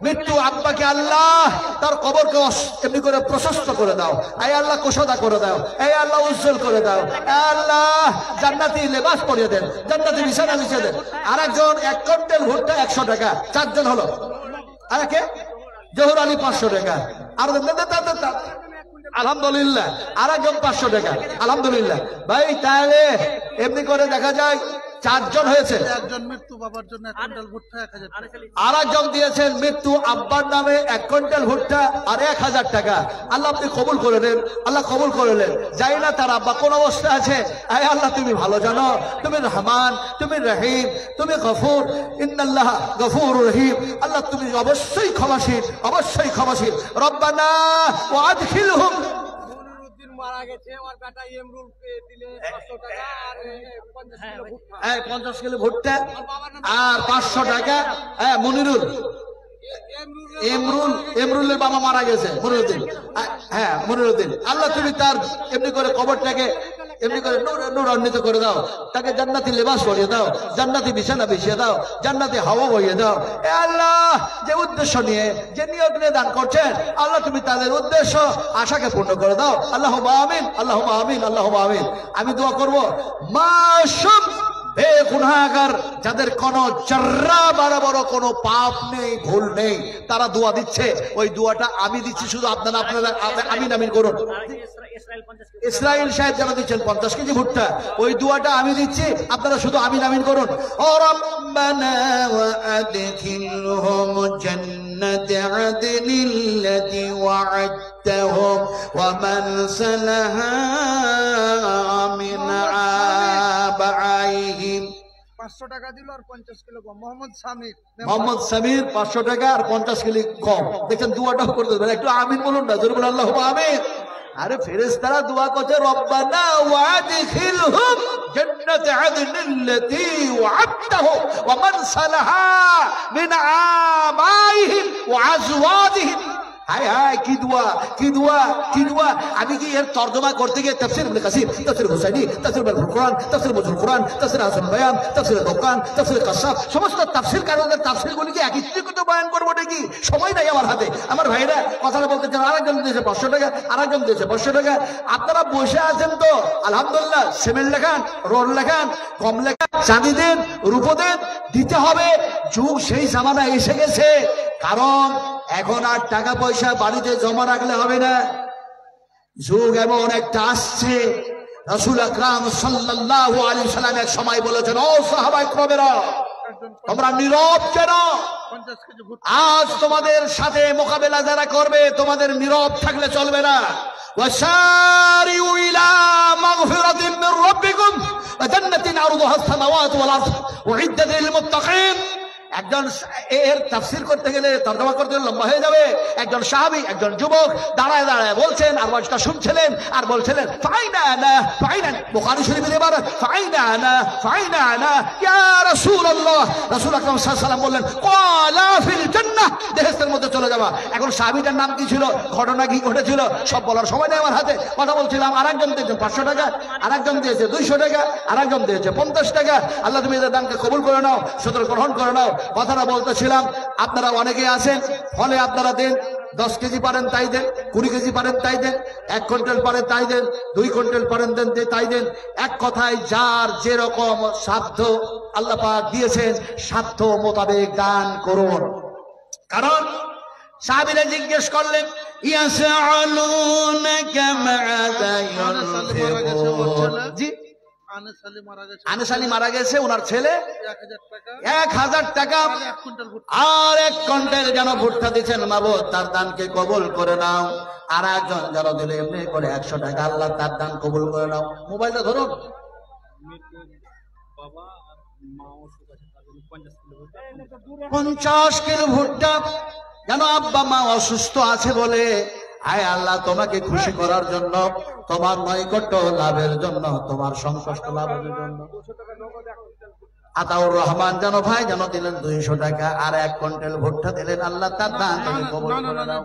মৃত্যু আব্বাকে আল্লাহ তার কবরকে এমনি করে প্রশস্ত করে দাও। এই আল্লাহ কুশদা করে দাও। এই আল্লাহ উজ্জ্বল করে দাও। আল্লাহ জান্নাতি লেবাস পরিয়ে দেন, জান্নাতি বিছানা বিছিয়ে দেন। আরেকজন 1 কুইন্টাল ভুট্টা 100 টাকা, 4 জন হলো। আর কে? জহুর আলী 500 টাকা। আর আলহামদুলিল্লাহ আরেকজন 500 টাকা, আলহামদুলিল্লাহ। ভাই তাহলে এমনি করে দেখা যায় 4 জন হয়েছে। একজন মৃত্যু বাবার জন্য 1 কুইন্টাল ভুট্টা 1,000 টাকা। আর একজন দিয়েছেন মৃত্যু আব্বার নামে 1 কুইন্টাল ভুট্টা আর 1,000 টাকা। আল্লাহ আপনি কবুল করে নেন, আল্লাহ কবুল করে নেন। জানি না তার আব্বা কোন অবস্থায় আছে। আয় আল্লাহ তুমি ভালো জানো, তুমি রহমান, তুমি রহিম, তুমি গফুর। ইন্নাল্লাহ গফুরুর রহিম। আল্লাহ তুমি অবশ্যই ক্ষমাশীল, অবশ্যই ক্ষমাশীল। রব্বানা ওয়া আদখিলহুম। মারা গেছে, ওর বেটা এমরুল দিলে 500 টাকা আর 50 কিলো ভুট্টা। 50 কিলো ভুট্টা আর 500 টাকা। হ্যাঁ, মনিরুল এমরুলের বাবা মারা গেছে, মনিরুদ্দিন। হ্যাঁ, মনিরুদ্দিন। আল্লাহ তুমি তার এমনি করে কবরটাকে এমনি করে নূরান্বিত করে দাও, তাকে জান্নাতি লেবাস পরিয়ে দাও, জান্নাতি বিছানা বিছিয়ে দাও, জান্নাতি হাওয়া বইয়ে দাও। এ আল্লাহ যে উদ্দেশ্য নিয়ে, যে নিয়োগ নিয়ে দান করছেন, আল্লাহ তুমি তাদের উদ্দেশ্য আশাকে পূর্ণ করে দাও। আল্লাহুম্মা আমিন, আল্লাহুম্মা আমিন, আল্লাহুম্মা আমিন। আমি দোয়া করব মাসুম বেগুনাহগার যাদের কোন জর্রা বড় কোনো পাপ নেই, ভুল নেই, তারা দোয়া দিচ্ছে। ওই দোয়াটা আমি দিচ্ছি, শুধু আপনারা আমিন আমিন করুন। ইসরাইল সাহেব যারা দিচ্ছেন 50 কেজি ভুট্টা, ওই দোয়াটা আমি দিচ্ছি, আপনারা শুধু আমিন আমিন করুন। ও রব্বানা ওয়া আদখিলহুম জান্নাত আদনিল্লাতি ওয়া'আদতাহুম ওয়া মান সালাহা মিন আবাইহিম। 500 টাকা দিল আর 50 কিলো গম। মোহাম্মদ সামির 500 টাকা আর 50 কিলো গম। দেখেন দোয়াটাও করতে পারেন, একটু আমিন বলুন না, জোরে বলুন আল্লাহুম্মা আমিন। আরে ফেরেশতারা দোয়া করছে রব্বানা ওয়া আদখিলহুম জান্নাত আদনিল্লাতি ওয়া'আদতাহুম ওয়া মান সালাহা মিন আবাইহিম ওয়া আজওয়াজিহিম। হায় হায়, কি দোয়া, কি দোয়া, কি দোয়া! আমি কি এর তর্জমা করতে গিয়ে তাফসীর ইবনে কাসির, তাফসীর হুসাইনি, তাফসীর বালুল কোরআন, তাফসীর মুজুল কোরআন, তাফসীর হাসান বয়ান, তাফসীর দোকান, তাফসীর কাসাব, সমস্ত তাফসীর কারণের তাফসীরগুলিকে একত্রিত বয়ান করবো নাকি? সময় নাই আমার হাতে। আমার ভাইরা কথাটা বলতে চান, আরেকজন দিয়েছে 500 টাকা, আরেকজন দিয়েছে 500 টাকা। আপনারা বসে আছেন তো আলহামদুলিল্লাহ, সিমেন্ট লেখান, রোড লেখান, কম লেখান, চাঁদি দেন, রূপো দেন, দিতে হবে। যুগ সেই জামানা এসে গেছে। কারণ এখন আর টাকা পয়সা বাড়িতে জমা রাখলে হবে না। যুগ এমন একটা আসছে, রাসূল আকরাম সাল্লাল্লাহু আলাইহি ওয়াসাল্লাম এক সময় বলেছেন, ও সাহাবায়ে কেরামেরা, তোমরা নীরব কেন? 50 কেজি ভুট্টা আজ তোমাদের সাথে মোকাবেলা যারা করবে, তোমাদের নীরব থাকলে চলবে না। وسارعوا إلى مغفرة من ربكم وجنة عرضها السماوات والأرض أعدت للمتقين। একজন এর তাফসীর করতে গেলে, তরজমা করতে গেলে লম্বা হয়ে যাবে। একজন সাহাবী, একজন যুবক দাঁড়ায় দাঁড়ায় বলছেন, আর ওয়াজটা শুনছিলেন আর বলছিলেন ফাইনা আনা ফাইনা, বুখারী শরীফের ইবারত ফাইনা আনা ফাইনা আনা ইয়া রাসূলুল্লাহ। রাসূল আকরাম সাল্লাল্লাহু আলাইহি ওয়াসাল্লাম বললেন ক্বালা ফিল জান্নাহ, বেহেশতের মধ্যে চলে যাওয়া। এখন সাহাবীটার নাম কি ছিল, ঘটনা কি ঘটেছিল সব বলার সময় নেই আমার হাতে। কথা বলছিলাম, আরেকজন দিয়েছে 500 টাকা, আরেকজন দিয়েছে 200 টাকা, আরেকজন দিয়েছে 50 টাকা। আল্লাহ তুমি এদের দানকে কবুল করে নাও, সুতরাং গ্রহণ করে নাও। কথাটা বলতেছিলাম, আপনারা অনেকেই আছেন, ফলে আপনারা দেন, 10 কেজি পারেন তাই দেন, 20 কেজি পারেন তাই দেন, 1 কুইন্টাল পারেন তাই দেন, 2 কুইন্টাল পারেন দেন তাই দেন। এক কথায় যার যেরকম সাধ্য আল্লাহ পাক দিয়েছেন, সাধ্য মোতাবেক দান করুন। কারণ সাহাবীরা জিজ্ঞেস করলেন ইয়াসআলুনাকা মাযা ইউনফিকুন। জি, আনিস আলী মারা গেছে, ওনার ছেলে 1000 টাকা আর 1 কুইন্টাল যেন ভুট্টা দিচ্ছেন, মাবুদ তার দানকে কবুল করে নাও। আর একজন যেন দিল এমনি করে 100 টাকা, আল্লাহ তার দান কবুল করে নাও। মোবাইলটা ধরুন। 50 কিলো ভুট্টা যেন আব্বা মা অসুস্থ আছে বলে, আয় আল্লাহ তোমাকে খুশি করার জন্য, তোমার নৈকট্য লাভের জন্য, তোমার সংশ্লিষ্ট লাভের জন্য। আতাউর রহমান যেন ভাই যেন দিলেন 200 টাকা আর 1 কুইন্টাল ভুট্টা দিলেন, আল্লাহ তার দান কবুল করে নাও।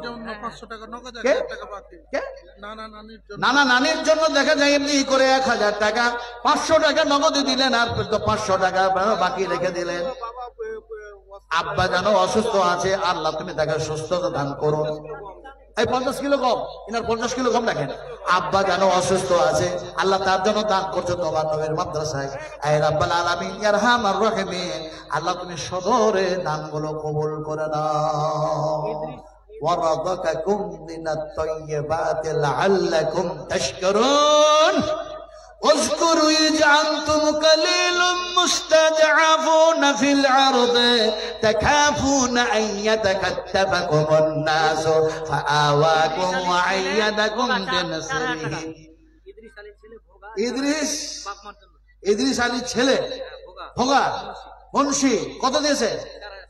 নানা নানির জন্য দেখা যায় এমনি করে 1000 টাকা, 500 টাকা নগদে দিলেন আর 500 টাকা বাকি রেখে দিলেন। আব্বা যেন অসুস্থ আছে, আল্লাহ তুমি তাকে সুস্থতা দান করো। এই 50 কিলো কম, এনার 50 কিলো কম দেখেন। আব্বা যেন অসুস্থ আছে, আল্লাহ তার জন্য দান করছো তোমার নবীর মাদ্রাসায়। আয় রাব্বাল আলামিন ইয়ারহামার রাহিমিন, আল্লাহ তুমি সদরে দানগুলো কবুল করে নাও। ওয়ারাযাকাকুম মিনাত তাইয়্যিবাতি লাআল্লাকুম তাশকুরুন। واذكروا إذ أنتم قليل مستضعفون في الأرض تخافون أن يتكتفكم الناس فآواكم وأيدكم بنصره। ইদ্রিস আলীর ছেলে ভোগা মুন্সি কত দিয়েছে?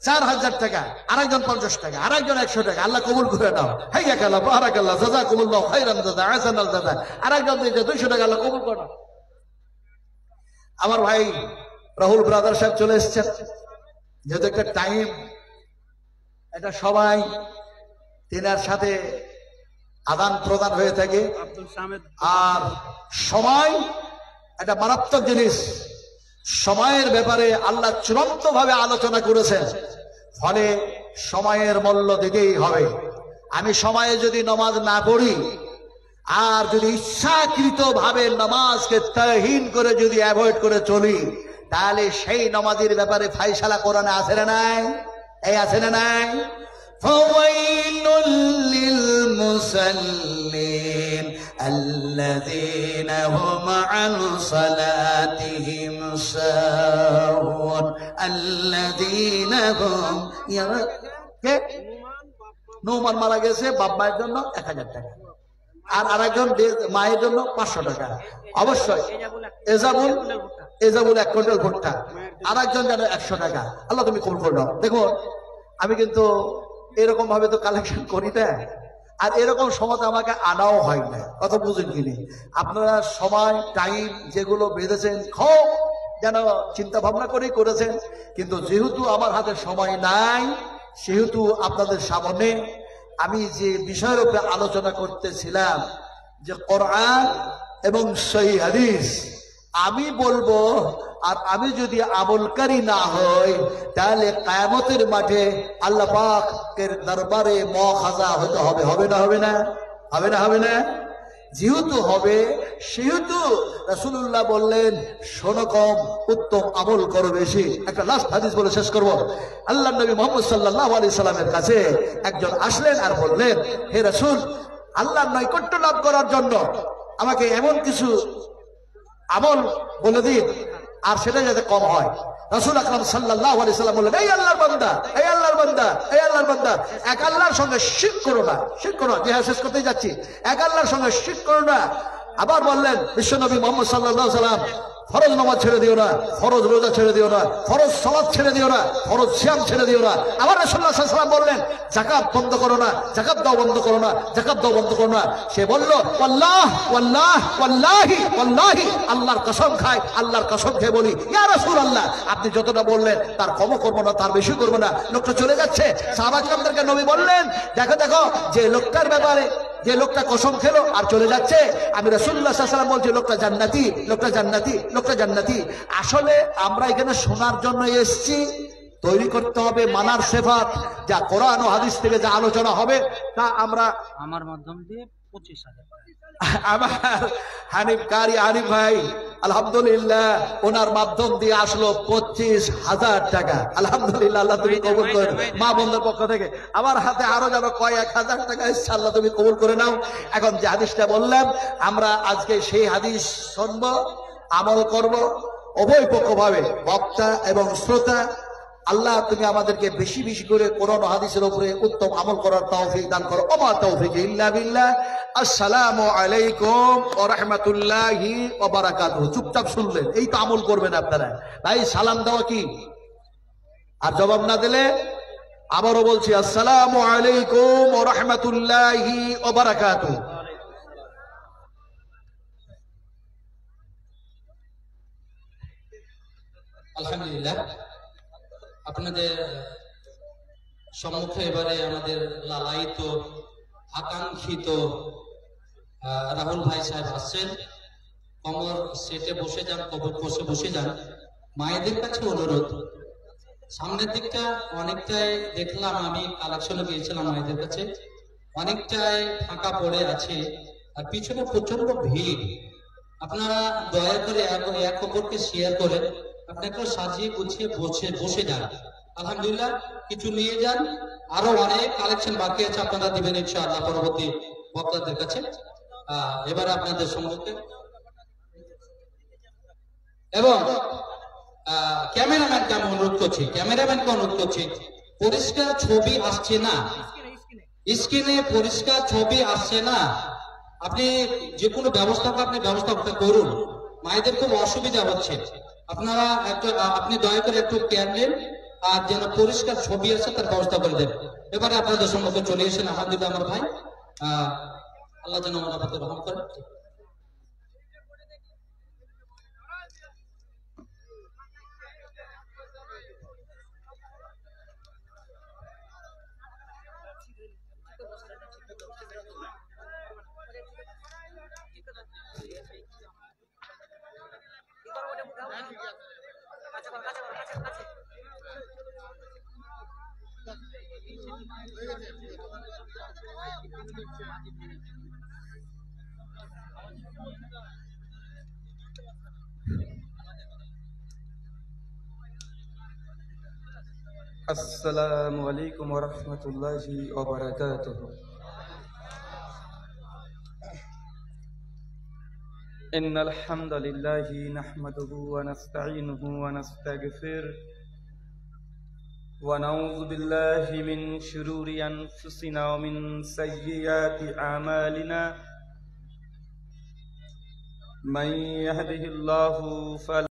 4000 টাকা, আরেকজন 50 টাকা, আরেকজন 100 টাকা। আল্লাহ কবুল করে নাও। হাইয়াকাল্লাহ বারাকাল্লাহ জাযাকুমুল্লাহু খাইরান জাযা আহসানাল জাযা। আরেকজন দিয়েছে 200 টাকা, আল্লাহ কবুল করে নাও। আমার ভাই রাহুল ব্রাদার সাহেব চলে এসেছেন, যেহেতু একটা টাইম, এটা সবাই তিনার সাথে আদান প্রদান হয়ে থাকে। আর সময় একটা মারাত্মক জিনিস, সময়ের ব্যাপারে আল্লাহ চূড়ান্ত ভাবে আলোচনা করেছেন, ফলে সময়ের মূল্য দিতেই হবে। আমি সময়ে যদি নামাজ না পড়ি আর যদি ইচ্ছাকৃত ভাবে নামাজকে তাহীন করে যদি অ্যাভয়েড করে চলি, তাহলে সেই নামাজের ব্যাপারে ফায়সালা কোরআনে আছে না নাই? এই আছে না নাই? ফাওয়াইলুল লিল মুসাল্লিন আল্লাযীনা হুম আন সালাতিহিম সাহুন আল্লাযীনা হুম নোমান মারা গেছে, বাপ মায়ের জন্য 1000 টাকা, আর আরেকজন মায়ের জন্য 500 টাকা। অবশ্যই এজাবুল 1 কুইন্টাল ভুট্টা, আরেকজন যেন 100 টাকা। আল্লাহ তুমি কবুল করে নাও। দেখো আমি কিন্তু এরকম ভাবে তো কালেকশন করি না, আর এরকম সময় আমাকে আনাও হয় না। কত বুঝেন কিনি আপনারা? সময় টাইম যেগুলো বেঁধেছেন খুব যেন চিন্তা ভাবনা করেই করেছেন, কিন্তু যেহেতু আমার হাতে সময় নাই, সেহেতু আপনাদের সামনে আমি যে বিষয়ের উপরে আলোচনা করতেছিলাম, যে কোরআন এবং সহিহ হাদিস আমি বলবো, আর আমি যদি আমলকারী না হই, তাহলে কিয়ামতের মাঠে আল্লাহ পাকের দরবারে মুখাজা হতে হবে। হবে না? হবে না? হবে না? হবে না? যেহেতু হবে, সেহেতু রাসূলুল্লাহ বললেন শোনো কম, উত্তম আমল করো বেশি। একটা লাস্ট হাদিস বলে শেষ করব। আল্লাহ নবী মুহাম্মদ সাল্লাল্লাহু আলাইহি সাল্লামের কাছে একজন আসলেন আর বললেন, হে রাসূল, আল্লাহর নৈকট্য লাভ করার জন্য আমাকে এমন কিছু আমল বলে দিন আর সেটা যাতে কম হয়। রাসূল আকরাম সাল্লাল্লাহু আলাইহি সাল্লাম বললেন, এই আল্লাহর বান্দা, এই আল্লাহর বান্দা, এই আল্লাহর বান্দা, এক আল্লাহর সঙ্গে শিরক করো না, শিরক করো না। যে শেষ করতেই যাচ্ছি, এক আল্লাহর সঙ্গে শিরক করো না। আবার বললেন বিশ্বনবী মুহাম্মদ সাল্লাল্লাহু আলাইহি সাল্লাম, ফরজ নামাজ ছেড়ে দিও না, ফরজ রোজা ছেড়ে দিও না, ফরজ সালাত ছেড়ে দিও না, ফরজ সিয়াম ছেড়ে দিও না। আবার রাসূলুল্লাহ সাল্লাল্লাহু আলাইহি সাল্লাম বললেন, যাকাত বন্ধ করো না, যাকাত দাও বন্ধ করো না, যাকাত দাও বন্ধ করো না। সে বলল, ওয়াল্লাহ ওয়াল্লাহ ওয়াল্লাহি ওয়াল্লাহি, আল্লাহর কসম খাই, আল্লাহর কসম খেয়ে বলি, ইয়া রাসূলুল্লাহ, আপনি যতটা বললেন তার কম করবো না, তার বেশি করবো না। লোকটা চলে যাচ্ছে। সাহাবা কিরামদেরকে নবী বললেন, দেখো দেখো, যে লোকটার ব্যাপারে যে লোকটা কসম খেলো আর চলে যাচ্ছে, আমি রাসূলুল্লাহ সাল্লাল্লাহু আলাইহি ওয়াসাল্লাম বলছি লোকটা জান্নাতি, লোকটা জান্নাতি, লোকটা জান্নাতি। আসলে আমরা এখানে শোনার জন্য এসেছি, তৈরি করতে হবে মানার সিফাত, যা কোরআন ও হাদিস থেকে যা আলোচনা হবে তা আমরা আমার মাধ্যম দিয়ে 25,000 আমার হানিফ কারি হানিফ ভাই আলহামদুলিল্লাহ ওনার মাধ্যম দিয়ে আসলো 25,000 টাকা। আলহামদুলিল্লাহ, আল্লাহ তুমি কবুল করে, মা বন্ধুর পক্ষ থেকে আমার হাতে আরো যেন কয়েক হাজার টাকা এসছে, আল্লাহ তুমি কবুল করে নাও। এখন যে হাদিসটা বললাম, আমরা আজকে সেই হাদিস শুনবো, আমল করব উভয় পক্ষ ভাবে, বক্তা এবং শ্রোতা। আল্লাহ তুমি আমাদেরকে বেশি বেশি করে কোরআন ও হাদিসের উপরে উত্তম আমল করার তৌফিক দান করো। ওমা তৌফিক ইল্লা বিল্লাহ। আসসালামু আলাইকুম ওয়া রাহমাতুল্লাহি ওয়া বারাকাতুহু। চুপচাপ শুনলেন, এই তো আমল করবেন আপনারা। ভাই সালাম দেওয়া কি, আর জবাব না দিলে আবারও বলছি, আসসালামু আলাইকুম ওয়া রাহমাতুল্লাহি ওয়া বারাকাতুহু। আলহামদুলিল্লাহ, আপনাদের সম্মুখে এবারে আমাদের লালায়িত আকাঙ্ক্ষিত রাহুল ভাই সাহেব আসছেন। কমর সেটে বসে যান, কবর বসে বসে যান। মায়েদের কাছে অনুরোধ, সামনের দিকটা অনেকটাই দেখলাম, আমি কালেকশনে গিয়েছিলাম মায়েদের কাছে, অনেকটাই ফাঁকা পড়ে আছে, আর পিছনে প্রচন্ড ভিড়। আপনারা দয়া করে এক অপরকে শেয়ার করে আপনাকে সাজিয়ে গুছিয়ে বসে যান। আলহামদুলিল্লাহ, কিছু নিয়ে যান, আরো অনেক কালেকশন বাকি আছে, আপনারা দিবেন ইনশাআল্লাহ পরবর্তী বক্তাদের কাছে। এবারে আপনাদের সম্মুখে এবং ক্যামেরাম্যানকে আমি অনুরোধ করছি, পরিষ্কার ছবি আসছে না, স্ক্রিনে পরিষ্কার ছবি আসছে না। আপনি যে কোনো ব্যবস্থা করুন, মায়েদের খুব অসুবিধা হচ্ছে। আপনি দয়া করে একটু কেয়ার নেন, আর যেন পরিষ্কার ছবি আছে তার ব্যবস্থা করে দেন। এবারে আপনাদের সম্মুখে চলে এসেছেন আলহামদুলিল্লাহ আমার ভাই, আল্লাহ যেন আমার আপনাদের রহম করেন। السلام عليكم ورحمة الله وبركاته. إن الحمد لله نحمده ونستعينه ونستغفره ونعوذ بالله من شرور أنفسنا ومن سيئات أعمالنا. من يهده الله فلا